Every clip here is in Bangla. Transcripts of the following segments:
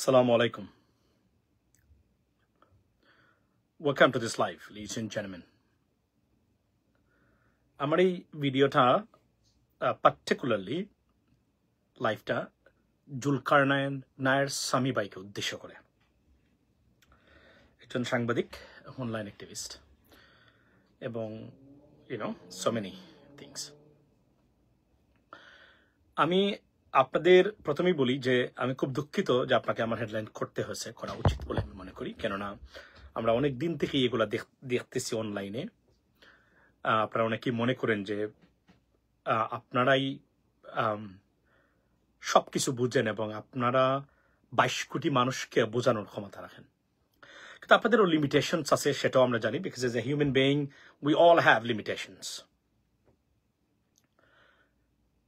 Assalamu alaikum. Welcome to this live, ladies and gentlemen. আমার এই ভিডিওটা পার্টিকুলারলি লাইভটা জুলকারনায়ের স্বামী ভাইকে উদ্দেশ্য করে, একজন সাংবাদিক, অনলাইন অ্যাক্টিভিস্ট এবং so many things. আমি আপনাদের প্রথমেই বলি যে আমি খুব দুঃখিত যে আপনাকে আমার হেডলাইন করতে হয়েছে, করা উচিত বলে আমি মনে করি, কেননা আমরা অনেক দিন থেকেই এগুলা দেখতেছি অনলাইনে। আপনারা অনেকেই মনে করেন যে আপনারাই সবকিছু বুঝেন এবং আপনারা 22 কোটি মানুষকে বোঝানোর ক্ষমতা রাখেন, কিন্তু আপনাদেরও লিমিটেশনস আছে, সেটাও আমরা জানি, because as a human being we all have limitations.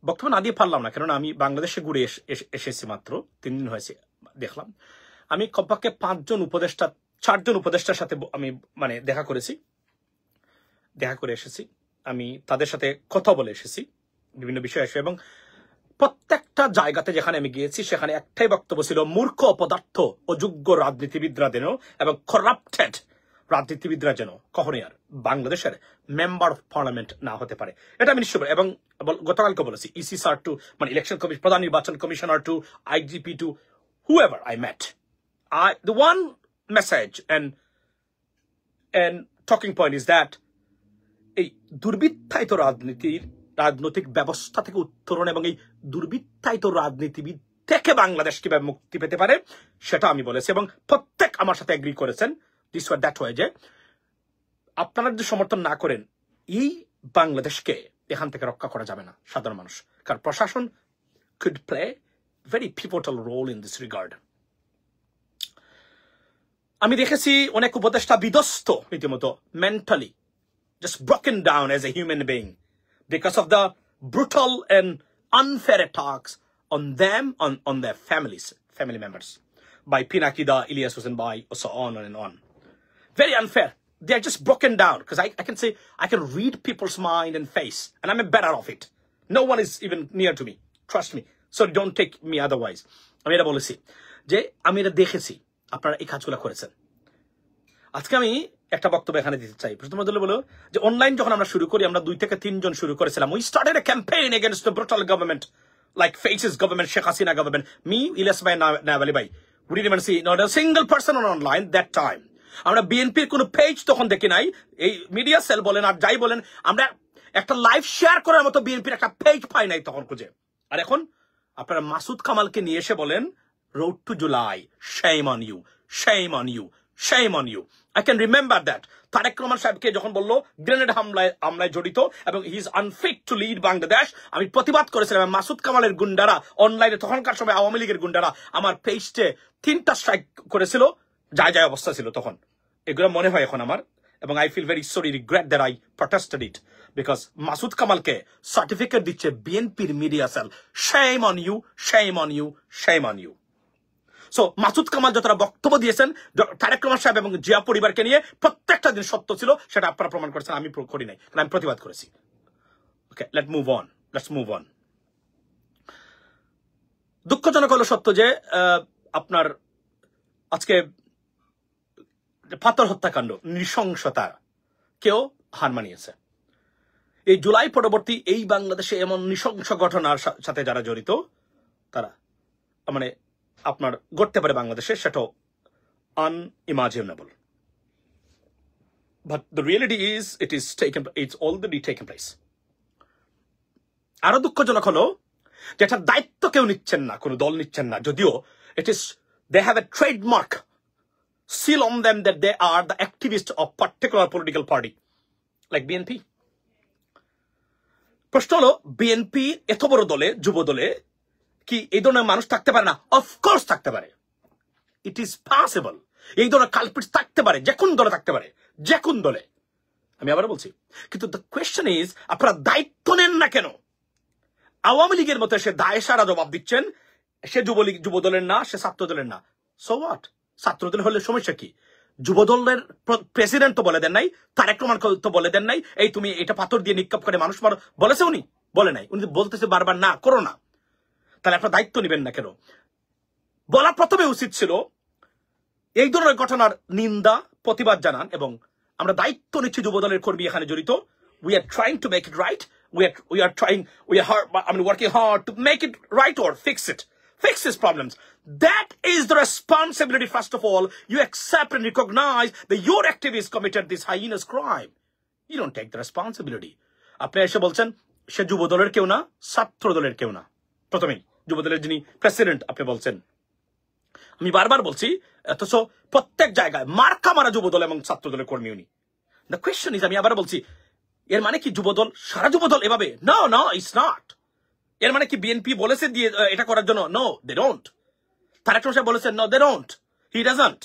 বক্তব্য না দিয়ে পারলাম না, কেননা আমি বাংলাদেশে ঘুরে এসেছি, মাত্র 3 দিন হয়েছে। দেখলাম আমি কমপক্ষে 4জন উপদেষ্টার সাথে আমি দেখা করে এসেছি। আমি তাদের সাথে কথা বলে এসেছি বিভিন্ন বিষয়ে এসে, এবং প্রত্যেকটা জায়গাতে যেখানে আমি গিয়েছি সেখানে একটাই বক্তব্য ছিল, মূর্খ, অপদার্থ, অযোগ্য রাজনীতিবিদরা যেন এবং করাপ্টেড রাজনীতিবিদরা যেন কখনোই আর বাংলাদেশের মেম্বার অফ পার্লামেন্ট না হতে পারে। এটা আমি নিশ্চয়, এবং গতকালকে বলেছি, EC sir to election commission, প্রধান নির্বাচন কমিশনার to IGP to whoever I met, the one message and talking point is that এই দুর্বৃত্তায়িত রাজনৈতিক ব্যবস্থা থেকে উত্তরণ এবং এই দুর্বৃত্তায়িত রাজনীতিবিদ থেকে বাংলাদেশ কিভাবে মুক্তি পেতে পারে সেটা আমি বলেছি, এবং প্রত্যেক আমার সাথে এগ্রি করেছেন দিস ওয়ার দ্যাট ওয়ে, যে আপনারা যদি সমর্থন না করেন এই বাংলাদেশকে এখান থেকে রক্ষা করা যাবে না সাধারণ মানুষ, কারণ প্রশাসন could play very pivotal role in this regard. আমি দেখেছি অনেক উপদেষ্টা বিধ্বস্ত রীতিমতো, mentally just broken down as a human being because of the brutal and unfair attacks on them, on their family members by Pinakida, Ilyas Hussein Bhai, so on and on. Very unfair. They are just broken down, because I can say, I can read people's mind and face, and I'm better off it. No one is even near to me. Trust me. So don't take me otherwise. আমি এটা বলেছি যে আমি এটা দেখেছি আপনারা এই কাজগুলো করেছেন। আজকে আমি একটা বক্তব্য এখানে দিতে চাই। প্রথমত বলো যে অনলাইন যখন আমরা শুরু করি, আমরা 2 থেকে 3 জন শুরু করেছিলাম। We started a campaign against the brutal government, like Faces government, Sheikh Hasina government. Me, Ilyas Bhai, Nawali Bhai. We didn't even see not a single person on online that time. আমরা বিএনপির কোনো পেজ তখন দেখি নাই, এই মিডিয়া সেল বলেন আর যাই বলেন, আমরা একটা লাইভ শেয়ার করার মতো বিএনপির একটা পেজ পাই নাই তখন খুঁজে। আর এখন আপনারা মাসুদ কামালকে নিয়ে এসে বলেন road to July, shame on you, shame on you, shame on you. I can remember that. Tarique Rahman সাহেবকে যখন বললো গ্রেনেড হামলায় জড়িত এবং he is unfit to lead Bangladesh, আমি প্রতিবাদ করেছিলাম। মাসুদ কামালের গুন্ডারা অনলাইনে, তখনকার সময় আওয়ামী লীগের গুন্ডারা আমার পেজে 3টা স্ট্রাইক করেছিল, যায় অবস্থা ছিল তখন। এগুলো মনে হয় এখন আমার, এবং I feel very sorry, regret that I protested it, because Masud কামালকে সার্টিফিকেট দিচ্ছে বিএনপির media cell. shame on you, shame on you, shame on you. So Masud Kamal যতটা বক্তব্য দিয়েছেন তারেক রহমান সাহেব এবং জিয়া পরিবারকে নিয়ে, প্রত্যেকটা দিন সত্য ছিল, সেটা আপনারা প্রমাণ করেছেন, আমি করি নাই, কারণ আমি প্রতিবাদ করেছি। ওকে, লেটস মুভ অন। দুঃখজনক হলো সত্য যে আপনার আজকে পাথর হত্যাকাণ্ড, নৃশংসতা কেউ হার মানিয়েছে। এই জুলাই পরবর্তী এই বাংলাদেশে এমন নৃশংস ঘটনার সাথে যারা জড়িত, তারা আপনার ঘটতে পারে বাংলাদেশে, সেটাও unimaginable. But the reality is, it's already taken place. আরো দুঃখজনক হলো যে এটার দায়িত্ব কেউ নিচ্ছেন না, কোনো দল নিচ্ছেন না, যদিও they have a trademark seal on them that they are the activists of particular political party, like BNP. প্রশ্ন হলো, বিএনপি এত বড় দলে, যুব দলে কি এই ধরনের মানুষ থাকতে পারে না? অফকোর্স থাকতে পারে, ইট ইজ পসিবল। এই ধরনের কালপিটস থাকতে পারে, যে কোন দলে থাকতে পারে, যে কোন দলে, আমি আবার বলছি। কিন্তু দ্য কোয়েশ্চেন ইজ, আপনারা দায়িত্ব নেন না কেন? আওয়ামী লীগের মতো সে দায়সারা জবাব দিচ্ছেন, সে যুব দলের না, সে ছাত্র দলের না। So what? ছাত্র দলের হলে সমস্যা কি? যুব দলের প্রেসিডেন্ট তো বলে দেন নাই, তারেক রহমান তো বলে দেন নাই এই তুমি এটা পাথর দিয়ে নিক্ষেপ করে মানুষ মারো, বলেছে উনি? বলে নাই। উনি বলতেছে বারবার না করো না। তাহলে আপনারা দায়িত্ব নেবেন না কেন? বলা প্রথমে উচিত ছিল এই ধরনের ঘটনার নিন্দা প্রতিবাদ জানান এবং আমরা দায়িত্ব নিচ্ছি যুবদলের কর্মী এখানে জড়িত we are trying to make it right we are working hard to make it right or fix these problems. That is the responsibility. First of all, you accept and recognize that your activists committed this heinous crime. You don't take the responsibility. আপনি এসে বলছেন সে যুবদলের কেউ না, ছাত্র দলের কেউ না। প্রথমেই যুবদলের যিনি প্রেসিডেন্ট আপনি বলছেন, আমি বারবার বলছি, অথচ প্রত্যেক জায়গায় মার্কা মারা যুবদল এবং ছাত্র দলের কর্মী উনি। দ্য কোয়েশ্চন ইজ, আমি আবার বলছি, এর মানে কি যুবদল সারা যুবদল এভাবে? No it's not. এর মানে কি বিএনপি বলেছে দিয়ে এটা করার জন্য? No, they don't. Tarique Rahman সাহেব বলেছেন no, they don't, he doesn't.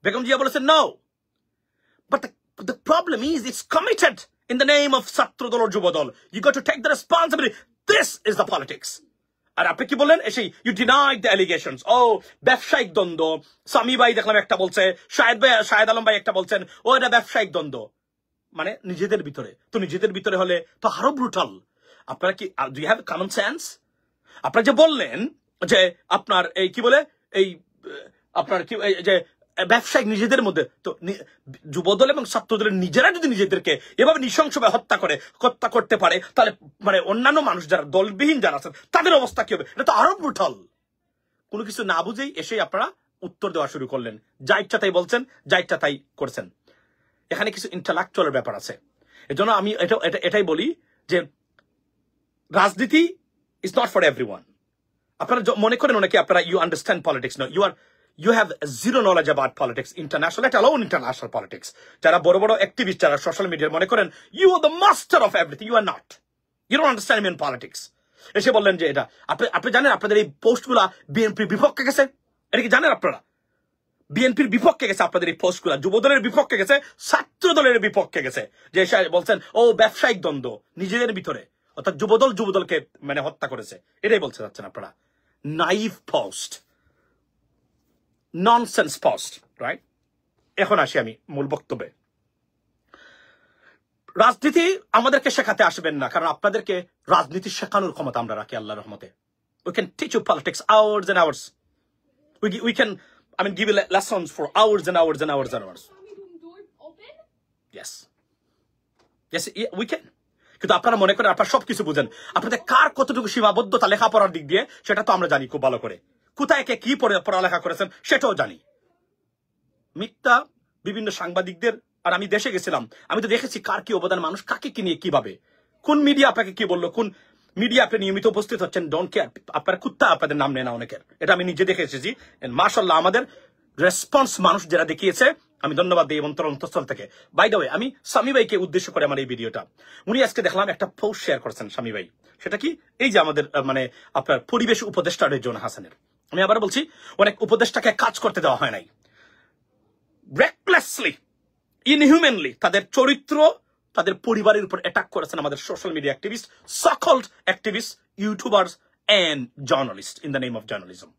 Begum Zia বলেছেন no. But the problem is it's committed in the name of ছাত্র দল or Jubodal. You got to take the responsibility. This is the politics. আর আপনি কি বললেন? এসে you denied the allegations. ব্যবসায়িক দ্বন্দ্ব। সামি ভাই দেখলাম একটা বলছে, শাহেদ আলম ভাই একটা বলছেন ও এটা ব্যবসায়িক দ্বন্দ্ব। মানে নিজেদের ভিতরে, তো নিজেদের ভিতরে হলে তো আরো ব্রুটাল। আপনারা কি do you have common sense? আপনারা যে বললেন যে আপনার এই কি বলে এই আপনার কি যে ব্যবসায়িক নিজেদের মধ্যে, তো যুবদল এবং ছাত্রদলের নিজেরা যদি নিজেদেরকে এভাবে নৃশংসভাবে হত্যা করতে পারে, তাহলে মানে অন্যান্য মানুষ যারা দলবিহীন যারা আছেন তাদের অবস্থা কি হবে? এটা তো আরো ব্রুটাল। কোনো কিছু না বুঝেই এসেই আপনারা উত্তর দেওয়া শুরু করলেন, যা ইচ্ছা তাই বলছেন, যা ইচ্ছা তাই করছেন। এখানে কিছু ইন্টালেকচুয়ালের ব্যাপার আছে। এজন্য আমি এটাই বলি যে রাজনীতি ইজ নট ফর এভরিওয়ান। আপনারা মনে করেন অনেকে আপনারা you understand politics. No, you have zero knowledge about politics, international, let alone international politics. যারা বড় বড় অ্যাক্টিভিস্ট যারা সোশ্যাল মিডিয়ায় মনে করেন you are the master of everything, you are not. You don't understand even politics. এসে বললেন যে এটা আপনি জানেন আপনাদের এই পোস্টগুলা বিএনপির বিপক্ষে গেছে? এটা কি জানেন আপনারা? বিএনপির বিপক্ষে গেছে আপনাদের এই পোস্টগুলা, যুবদলের বিপক্ষে গেছে, ছাত্র দলের বিপক্ষে গেছে। যে বলছেন ব্যবসায়িক দ্বন্দ্ব নিজেদের ভিতরে, অর্থাৎ যুবদলকে মানে হত্যা করেছে, এটাই বলতে চাচ্ছেন আপনারা। Naive post, nonsense post, right? এখন আসি আমি মূল বক্তব্যে। রাজনীতি আমাদেরকে শেখাতে আসবেন না, কারণ আপনাদেরকে রাজনীতি শেখানোর ক্ষমতা আমরা রাখি আল্লাহর রহমতে। We can teach you politics hours and hours. We can, give you lessons for hours and hours and hours and hours. Yes, we can. কিন্তু আপনারা মনে করেন আপনারা সবকিছু বুঝেন। আপনাদের কার কতটুকু সীমাবদ্ধতা লেখাপড়ার দিক দিয়ে সেটা তো আমরা জানি খুব ভালো করে। কোথায় কে কি পড়ালেখা করেছেন সেটাও জানি। মিথ্যা বিভিন্ন সাংবাদিকদের, আর আমি দেশে গেছিলাম, আমি তো দেখেছি কার কি অবদান, মানুষ কাকে কি নিয়ে কিভাবে, কোন মিডিয়া আপনাকে কি বললো, কোন মিডিয়া আপনি নিয়মিত উপস্থিত হচ্ছেন, ডোন্ট কেয়ার, আপনার কুত্তা আপনাদের নাম নেয় না অনেকের। এটা আমি নিজে দেখে এসেছি। মাশাআল্লাহ, আমাদের রেসপন্স মানুষ যারা দেখিয়েছে আমি ধন্যবাদ দিই অন্তঃস্থল থেকে। বাই দ্য ওয়ে, আমি স্বামী ভাইকে উদ্দেশ্য করে আমার এই ভিডিওটা, উনি আজকে দেখলাম একটা পোস্ট শেয়ার করেছেন স্বামী ভাই। সেটা কি, এই যে আমাদের আপনার পরিবেশ উপদেষ্টা রেজওয়ানা হাসানের, আমি আবার বলছি অনেক উপদেষ্টাকে কাজ করতে দেওয়া হয় নাই। রেকলেসলি, ইনহিউম্যানলি তাদের চরিত্র, তাদের পরিবারের উপর অ্যাটাক করেছেন আমাদের social media activist, so called activist, youtubers and journalist in the name of journalism.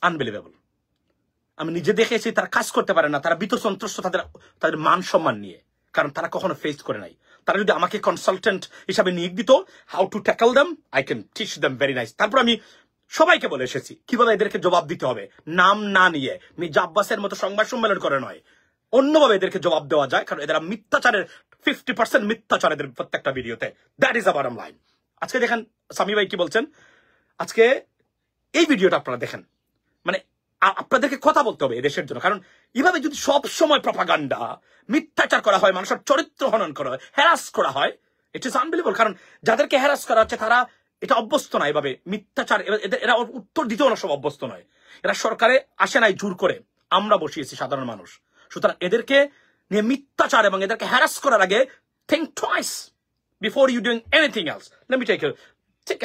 Unbelievable. আমি নিজে দেখেছি তারা কাজ করতে পারে না, তারা ভীত সন্ত্রস্ত তাদের মান সম্মান নিয়ে, কারণ তারা কখনো ফেস করে নাই। তারা যদি আমাকে কনসালটেন্ট হিসাবে নিয়োগ দিত, how to tackle them, I can teach them very nice. তারপর আমি সবাইকে বলে এসেছি কিভাবে এদেরকে জবাব দিতে হবে, নাম না নিয়ে, মির্জা আব্বাসের মতো সংবাদ সম্মেলন করে নয়, অন্যভাবে এদেরকে জবাব দেওয়া যায়, কারণ এরা মিথ্যাচারের 50% মিথ্যাচার এদের প্রত্যেকটা ভিডিওতে। That is a bottom line. আজকে দেখেন স্বামী ভাই কি বলছেন, আজকে এই ভিডিওটা আপনারা দেখেন, আপনাদেরকে কথা বলতে হবে এদেশের জন্য। কারণ এভাবে যদি সব সময় প্রপাগান্ডা, মিথ্যাচার করা হয়, মানুষের চরিত্র হনন করা হয়, হ্যারাস করা হয়, ইট ইজ আনবিলিভেবল। কারণ যাদেরকে হ্যারাস করা হচ্ছে তারা এটা অভ্যস্ত নয়, এভাবে মিথ্যাচার, এরা উত্তর দিতেও না, সব অভ্যস্ত নয়। এরা সরকারে আসে নাই জোর করে, আমরা বসিয়েছি সাধারণ মানুষ। সুতরাং এদেরকে নিয়ে মিথ্যাচার এবং এদেরকে হ্যারাস করার আগে think twice before you doing anything else. Let me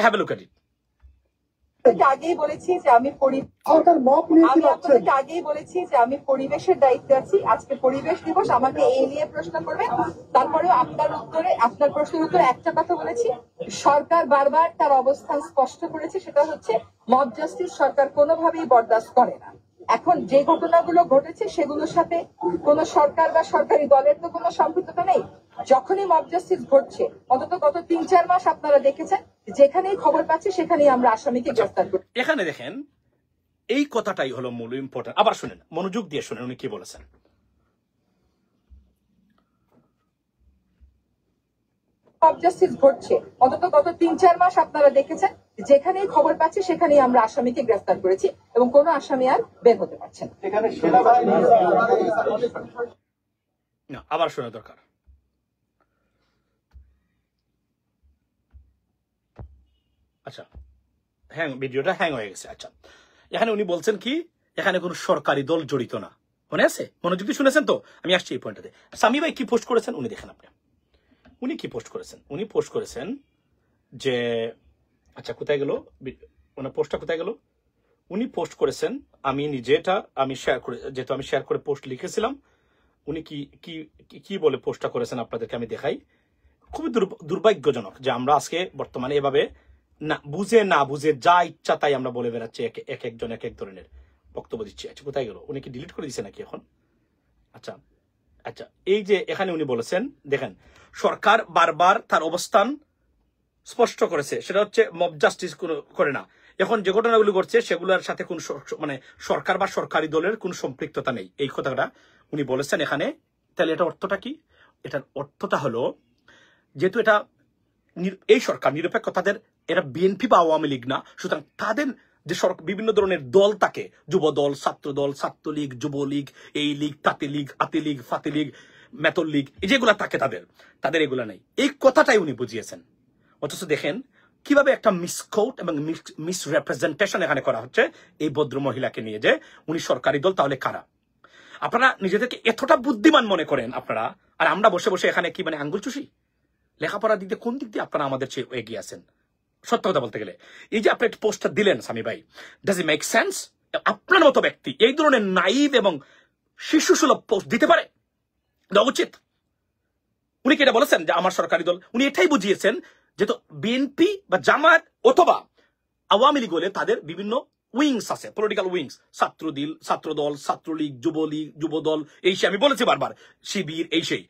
have a look at it. আগেই বলেছি যে আমি আগেই বলেছি যে আমি পরিবেশের দায়িত্বে আছি। আজকে পরিবেশ দিবস, আমাকে এই নিয়ে প্রশ্ন করবেন। তারপরেও আপনার প্রশ্নের উত্তরে একটা কথা বলেছি, সরকার বারবার তার অবস্থান স্পষ্ট করেছে, সেটা হচ্ছে মব জাস্টিস সরকার কোনোভাবেই বরদাস্ত করে না। এখন যে ঘটনাগুলো ঘটেছে সেগুলোর সাথে কোনো সরকার বা সরকারি দলের তো কোনো সম্পৃক্ততা নেই। যখনই মব জাস্টিস ঘটছে, অন্তত গত 3-4 মাস আপনারা দেখেছেন, যেখানেই খবর পাচ্ছি সেখানেই আমরা আসামিকে গ্রেফতার করি। এখানে দেখেন এই কথাটাই হলো মূল ইম্পর্টেন্ট। আবার শুনেন, মনোযোগ দিয়ে শুনেন উনি কি বলেছেন। মব জাস্টিস ঘটছে, অন্তত গত 3-4 মাস আপনারা দেখেছেন, যেখানেই খবর পাচ্ছি সেখানেই আমরা আসামিকে গ্রেফতার করেছি এবং কোনো আসামি আর বের হতে পারছে না। আবার শোনা দরকার। আচ্ছা, ভিডিওটা হ্যাং হয়ে গেছে। আচ্ছা, এখানে উনি বলছেন কি, এখানে কোন সরকারি দল জড়িত না। মনে আছে? মনোযোগ দিয়ে শুনেছেন তো? আমি আসছি এই পয়েন্টটাতে। সামি ভাই কি পোস্ট করেছেন উনি দেখেন আপনি। উনি কি পোস্ট করেছেন? উনি পোস্ট করেছেন যে, আচ্ছা কোথায় গেল ওনার পোস্টটা, কোথায় গেল? উনি পোস্ট করেছেন, আমি নিজেটা আমি শেয়ার করে, যেহেতু আমি শেয়ার করে পোস্ট লিখেছিলাম, উনি কি কি কি বলে পোস্টটা করেছেন আপনাদেরকে আমি দেখাই। খুবই দুর্ভাগ্যজনক যে আমরা আজকে বর্তমানে এভাবে না বুঝে যা ইচ্ছা তাই আমরা বলে বেড়াচ্ছি, এক একজন এক এক ধরনের বক্তব্য দিচ্ছি। আচ্ছা কোথায় গেল? উনি কি ডিলিট করে দিচ্ছে নাকি এখন? আচ্ছা আচ্ছা, এই যে এখানে উনি বলেছেন, দেখেন সরকার বারবার তার অবস্থান স্পষ্ট করেছে, সেটা হচ্ছে মব জাস্টিস করে না। এখন যে ঘটনাগুলি ঘটছে সেগুলোর সাথে কোন মানে সরকার বা সরকারি দলের কোন সম্পৃক্ততা নেই, এই কথাটা উনি বলেছেন এখানে। তাহলে এটা অর্থটা কি? এটার অর্থটা হলো, যেহেতু এটা এই সরকার নিরপেক্ষ, তাদের এরা বিএনপি বা আওয়ামী লীগ না, সুতরাং তাদের যে বিভিন্ন ধরনের দল থাকে, যুব দল, ছাত্রলীগ, যুবলীগ, এই লীগ, তাতে লীগ, আতে লীগ, ফাতে লীগ, মেতল লীগ, যেগুলা থাকে তাদের এগুলা নেই, এই কথাটাই উনি বুঝিয়েছেন। অথচ দেখেন কিভাবে একটা মিসকোট এবং মিসরিপ্রেজেন্টেশন এখানে করা হচ্ছে এই ভদ্র মহিলাকে নিয়ে, যে উনি সরকারি দল, তাহলে কারা? আপনারা নিজেদেরকে এতটা বুদ্ধিমান মনে করেন আপনারা, আর আমরা বসে বসে এখানে কি মানে আঙ্গুল চুষি? লেখাপড়া দিক দিয়ে কোন দিক দিয়ে আপনারা আমাদের চেয়ে এগিয়ে আছেন? সত্য কথা বলতে গেলে এই যে আপনি একটা পোস্টটা দিলেন সামি ভাই, ডাজ ইট মেক সেন্স? আপনার মতো ব্যক্তি এই ধরনের নাইভ এবং শিশুসুলভ পোস্ট দিতে পারে? দেওয়া উচিত। উনি কি এটা বলেছেন যে আমার সরকারি দল? উনি এটাই বুঝিয়েছেন যেহেতু বিএনপি বা জামায়াত অথবা আওয়ামী লীগ হলে তাদের বিভিন্ন উইংস আছে, পলিটিক্যাল উইংস, ছাত্রদল, ছাত্রলীগ, যুবলীগ, যুবদল, এই সে আমি বলেছি বারবার, শিবির, এই সেই।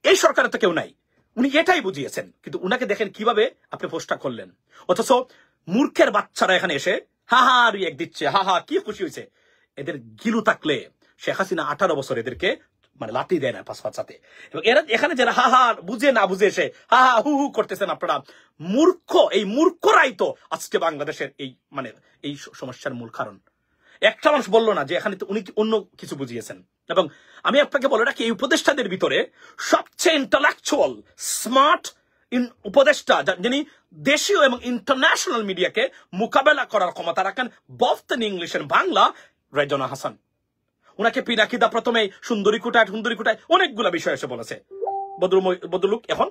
এই সরকারের তো কেউ নাই, উনি এটাই বুঝিয়েছেন। কিন্তু উনাকে দেখেন কিভাবে আপনি পোস্টটা করলেন। অথচ মূর্খের বাচ্চারা এখানে এসে হা হা রিয়েক্ট দিচ্ছে, হা হা কি খুশি হয়েছে। এদের গিলু থাকলে শেখ হাসিনা 18 বছর এদেরকে মানে লাঠি দেয় না পাশাতে। এবং এরা এখানে যারা হা হা বুঝে না বুঝে এসে হা হা হু হু করতেছেন আপনারা, মূর্খ, এই মূর্খরাই তো আজকে বাংলাদেশের এই মানে এই সমস্যার মূল কারণ। একটা মানুষ বললো না যে এখানে তো উনি অন্য কিছু বুঝিয়েছেন। এবং আমি আপনাকে বলে রাখি, এই উপদেষ্টাদের ভিতরে সবচেয়ে ইন্টালেকচুয়াল স্মার্ট উপদেষ্টা, যিনি দেশীয় এবং ইন্টারন্যাশনাল মিডিয়াকে মোকাবেলা করার ক্ষমতা রাখেন both in English and Bangla, Rezna Hasan. উনাকে পিনাকিদা প্রথমে সুন্দরী কুটায় অনেকগুলা বিষয় এসে বলেছে। বদরুক এখন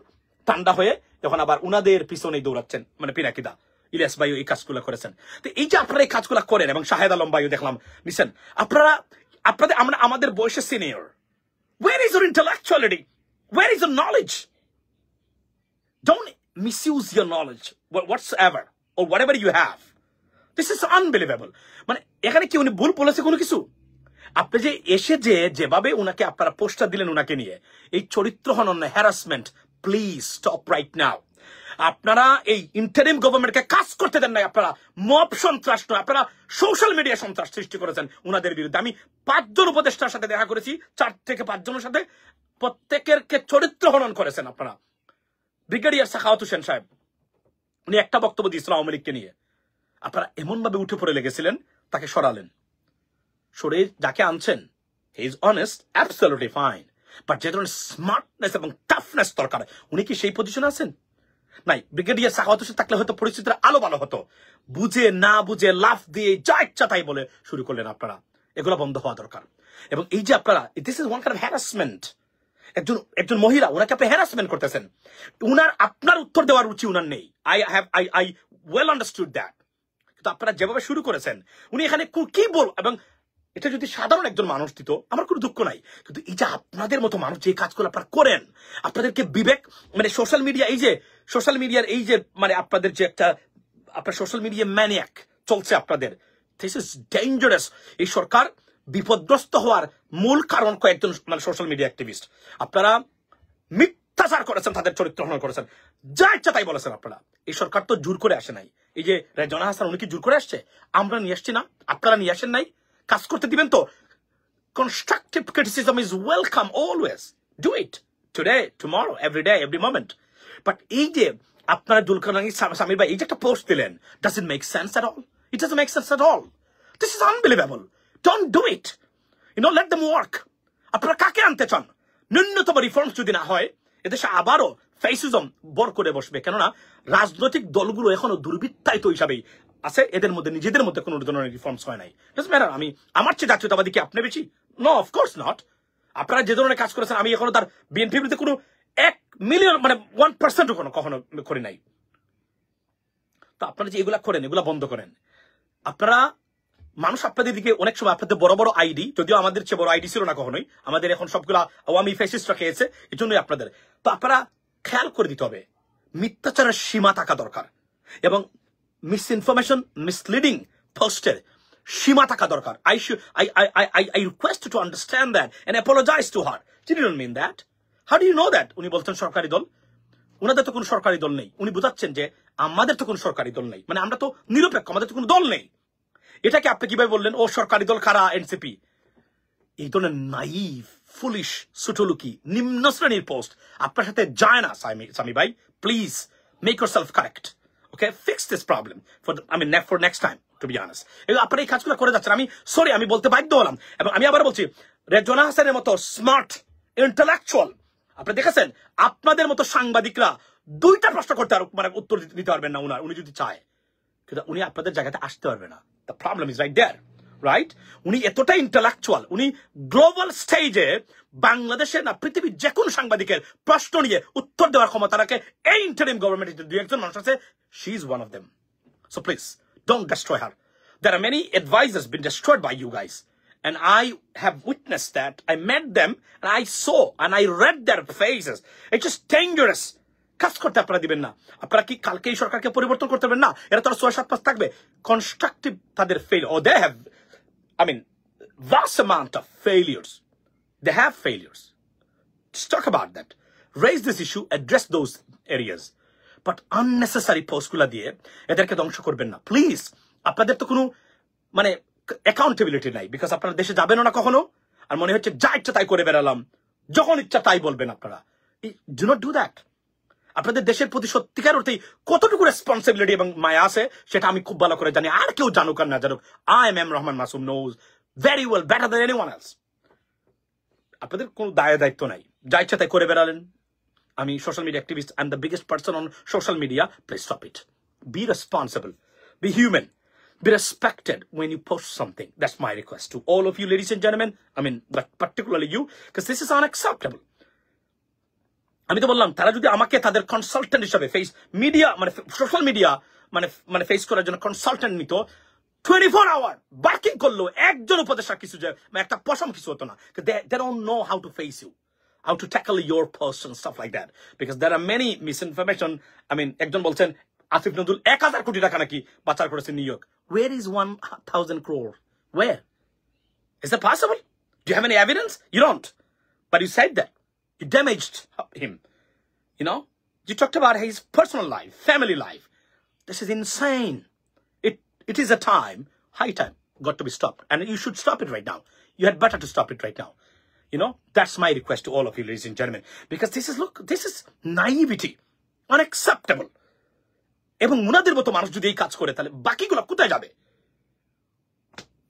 ঠান্ডা হয়ে এখন আবার উনাদের পিছনেই দৌড়াচ্ছেন, মানে পিনাকিদা, ইলিয়াস ভাইও এই কাজগুলো করেছেন। তো এই যে আপনারা এই কাজগুলো করেন, এবং শাহেদ আলম ভাইও দেখলাম নিছেন, আপনাদের আমরা আমাদের বয়সে senior. Where is your intellectuality? Where is your knowledge? Don't misuse your knowledge whatsoever or whatever you have. This is unbelievable. মানে এখানে কি উনি ভুল বলেছে কোনো কিছু? আপনি যে এসে যেভাবে উনাকে আপনারা পোস্টার দিলেন উনাকে নিয়ে, এই চরিত্র হনন harassment, please stop right now. আপনারা এই ইন্টারিম গভর্নমেন্টকে কাজ করতে দেন নাই, আপনারা মব সন্ত্রাস নয়, আপনারা সোশ্যাল মিডিয়া সন্ত্রাস সৃষ্টি করেছেন উনাদের বিরুদ্ধে। আমি 5 জন উপদেষ্টার সাথে দেখা করেছি, 4 থেকে 5 জনের সাথে, প্রত্যেকের চরিত্র হনন করেছেন আপনারা। ব্রিগেডিয়ার সাখাওয়াত হোসেন সাহেব, উনি একটা বক্তব্য দিয়েছিল আওয়ামী লীগকে নিয়ে, আপনারা এমন ভাবে উঠে পড়ে লেগেছিলেন, তাকে সরালেন। সরে যাকে আনছেন, he is honest, absolutely fine, but যে ধরনের স্মার্টনেস এবং টাফনেস দরকার, উনি কি সেই পজিশনে আছেন? নাই। ব্রিগেডিয়ার সাখাওয়াত হোসেন থাকলে হয়তো পরিস্থিতিটা আলো ভালো হতো। বুঝে না বুঝে লাফ দিয়ে যা ইচ্ছা তাই বলে শুরু করলেন আপনারা, এগুলো বন্ধ হওয়া দরকার। এবং এই যে আপনারা, this is one kind of harassment. একজন মহিলা, ওনাকে আপনি হ্যারাসমেন্ট করতেছেন, আপনার উত্তর দেওয়ার রুচি উনার নেই। I well understood that. কিন্তু আপনারা যেভাবে শুরু করেছেন, উনি এখানে কি বল, এবং এটা যদি সাধারণ একজন মানুষ দিত আমার কোনো দুঃখ নাই, কিন্তু এই যে আপনাদের মতো মানুষ যে কাজগুলো আপনারা করেন, আপনাদেরকে বিবেক, মানে সোশ্যাল মিডিয়ার এই যে মানে আপনাদের যে একটা, আপনার সোশ্যাল মিডিয়া ম্যানিয়াক চলছে আপনাদের, দিস ইজ ডেঞ্জারাস। এই সরকার বিপদগ্রস্ত হওয়ার মূল কারণ কয়েকজন মানে সোশ্যাল মিডিয়া অ্যাক্টিভিস্ট। আপনারা মিথ্যাচার করেছেন, তাদের চরিত্র হনন করেছেন, যা ইচ্ছা তাই বলেছেন আপনারা। এই সরকার তো জোর করে আসে নাই। এই যে রেজওয়ানা হাসান, উনি কি জোর করে আসছে? আমরা নিয়ে আসছি না? আপনারা নিয়ে আসেন নাই? কাজ করতে দিবেন তো? Constructive criticism is welcome always. Do it today, tomorrow, every day, every moment. But এই যে আপনারা জুলকারনানী সামির ভাই এই যে একটা পোস্ট দিলেন, does it make sense at all? It doesn't make sense at all. This is unbelievable. Don't do it. Let them work. আপনারা কাকে আনতে চান? ন্যূনতম রিফর্মস যদি না হয়, এদেশে আবারও ফ্যাসিজম বর করে বসবে। কেননা রাজনৈতিক দলগুলো এখনো দুর্বৃত্তায়িত হিসাবেই আছে, এদের মধ্যে নিজেদের মধ্যে কোনো ধরনের রিফর্মস হয় নাই। ডাজন্ট ম্যাটার আমি আমার চেয়ে জাতীয়তাবাদী কি আপনি বেশি? No, of course not. আপনারা যে ধরনের কাজ করেছেন আমি এখনো তার বিএনপির বিরুদ্ধে কোনো 1 মিলিয়ন মানে 1% কখনো করি নাই। তো আপনারা যে এগুলা করেন, এগুলা বন্ধ করেন। আপনারা মানুষ আপনাদের দিকে অনেক সময় আপনাদের বড় বড় আইডি, যদিও আমাদের চেয়ে বড় আইডি ছিল না কখনোই, আমাদের এখন সবগুলা আওয়ামী ফ্যাসিস্টরা খেয়েছে, এই জন্যই আপনাদের। তো আপনারা খেয়াল করে দিতে হবে, মিথ্যাচারের সীমা থাকা দরকার এবং মিসইনফরমেশন, মিসলিডিং পোস্টের সীমা থাকা দরকার। I request you to understand that and apologize to her. She didn't mean that. How do you know that? উনি বলছেন সরকারি দল, উনাদের তো কোনো সরকারি দল নেই। উনি বোঝাচ্ছেন যে আমাদের তো কোনো সরকারি দল নেই, মানে আমরা তো নিরপেক্ষ, আমাদের তো কোনো দল নেই। এটাকে আপনি কিভাবে বললেন? ও সরকারি দল কারা? এনসিপি। এই ধরনের নাইভ, ফুলিশ, সুটলুকি, নিম্ন শ্রেণীর পোস্ট আপনার সাথে যায় না সামি ভাই। Please make yourself correct, okay? Fix this problem for next time, to be honest. আপনারা এই কাজগুলো করে যাচ্ছেন, আমি সরি, আমি বলতে বাধ্য হলাম। এবং আমি আবার বলছি, রেজওয়ানা হাসানের মতো স্মার্ট ইন্টেলেকচুয়াল আপনারা দেখেছেন, আপনাদের মতো সাংবাদিকরা 2টা প্রশ্ন করতে মানে উত্তর দিতে পারবেন না উনি যদি চায়, কিন্তু উনি আপনাদের জায়গাতে আসতে পারবে না। The problem is right there, right? উনি এতটা ইন্টেলেকচুয়াল, উনি গ্লোবাল স্টেজে বাংলাদেশের না পৃথিবীর যে কোনো সাংবাদিকের প্রশ্ন নিয়ে উত্তর দেওয়ার ক্ষমতা রাখে। এই ইন্টারিম গভর্নমেন্টে 2-1 মানুষ আছে, she is one of them. So please don't destroy her. There are many advisors been destroyed by you guys, and I have witnessed that. I met them and I saw and I read their faces. It's just dangerous. কাজ করতে আপনারা দিবেন না। আপনারা কি কালকে এই সরকারকে পরিবর্তন করতে পারবেন না? এরা তো 6-7 মাস থাকবে। কনস্ট্রাকটিভ তাদের fail, or they have, vast amount of failures. They have failures. Just talk about that. Raise this issue, address those areas. But unnecessary পোস্টগুলা দিয়ে এদেরকে ধ্বংস করবেন না প্লিজ। আপনাদের তো কোনো অ্যাকাউন্টেবিলিটি নাই, বিকজ আপনারা দেশে যাবেনও না কখনো, আর মনে হচ্ছে যা ইচ্ছা তাই করে বেড়ালাম, যখন ইচ্ছা তাই বলবেন আপনারা। Do not do that. আপনাদের দেশের প্রতি সত্যিকার অর্থেই কতটুকু রেসপন্সিবিলিটি এবং মায়া আছে সেটা আমি খুব ভালো করে জানি, আর কেউ জানুক আর না জানুক। I am Rahman Masum knows very well, better than anyone else. আপনাদের কোনো দায়িত্ব নাই, যা ইচ্ছা তাই করে বেড়ালেন। আমি social media activist, I am the biggest person on social media. Please stop it. Be responsible, be human, be respected when you post something. That's my request to all of you, ladies and gentlemen. But particularly you, because this is unacceptable. আমি তো বললাম, তারা যদি আমাকে তাদের কনসালটেন্ট হিসাবে face media social media face করার জন্য কনসালটেন্ট নিত, 24 আওয়ার বার্কিং করলো, একজন উপদেষ্টা কিছু যে একটা পশম কিছু হতো না। They don't know how to face you, how to tackle your posts and stuff like that, because there are many misinformation. একজন বলছেন আসিফ নজরুল 1000 কোটি টাকা নাকি পাচার করেছে new York. Where is 1000 crore? Where? Is that possible? Do you have any evidence? You don't. But you said that. You damaged him. You talked about his personal life, family life. This is insane. It is a time, high time, got to be stopped. And you should stop it right now. You had better to stop it right now. That's my request to all of you, ladies and gentlemen. Because this is naivety. Unacceptable. এবং উনাদের মতো মানুষ যদি এই কাজ করে, তাহলে বাকিগুলো কোথায় যাবে?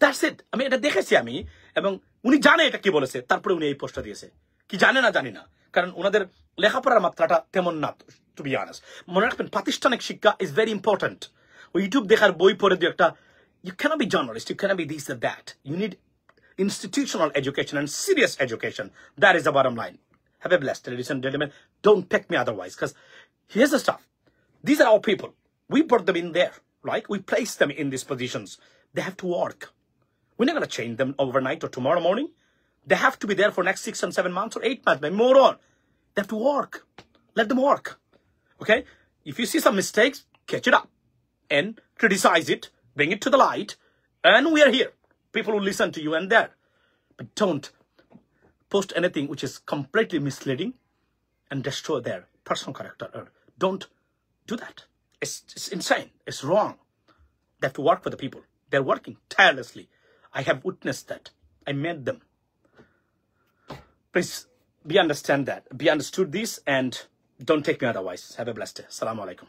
That's it. আমি এটা দেখেছি আমি, এবং উনি জানে এটা কি বলেছে, তারপরে উনি এই পোস্টটা দিয়েছে। কি জানে না জানি না, কারণ ওনাদের লেখাপড়ার মাত্রাটা তেমন না, টু বি অনেস্ট। মনে রাখবেন, প্রাতিষ্ঠানিক শিক্ষা ইজ ভেরি ইম্পর্টেন্ট। ওই ইউটিউব দেখার বই পড়ে দিয়ে একটা, you cannot be journalist, you cannot be this or that. You need institutional education and serious education. That is the bottom line. Have a blessed, ladies and gentlemen. Don't take me otherwise, because here's the stuff. These are our people. We brought them in there, right? We placed them in these positions. They have to work. We're not going to change them overnight or tomorrow morning. They have to be there for next 6 and 7 months or 8 months, maybe more on. They have to work. Let them work. Okay? If you see some mistakes, catch it up and criticize it, bring it to the light, And we are here. People will listen to you and there. But don't post anything which is completely misleading and destroy their personal character. Don't do that. It's insane. It's wrong. They have to work for the people. They're working tirelessly. I have witnessed that. I met them. Please be understood this and don't take me otherwise. Have a blessed day. Assalamu alaikum.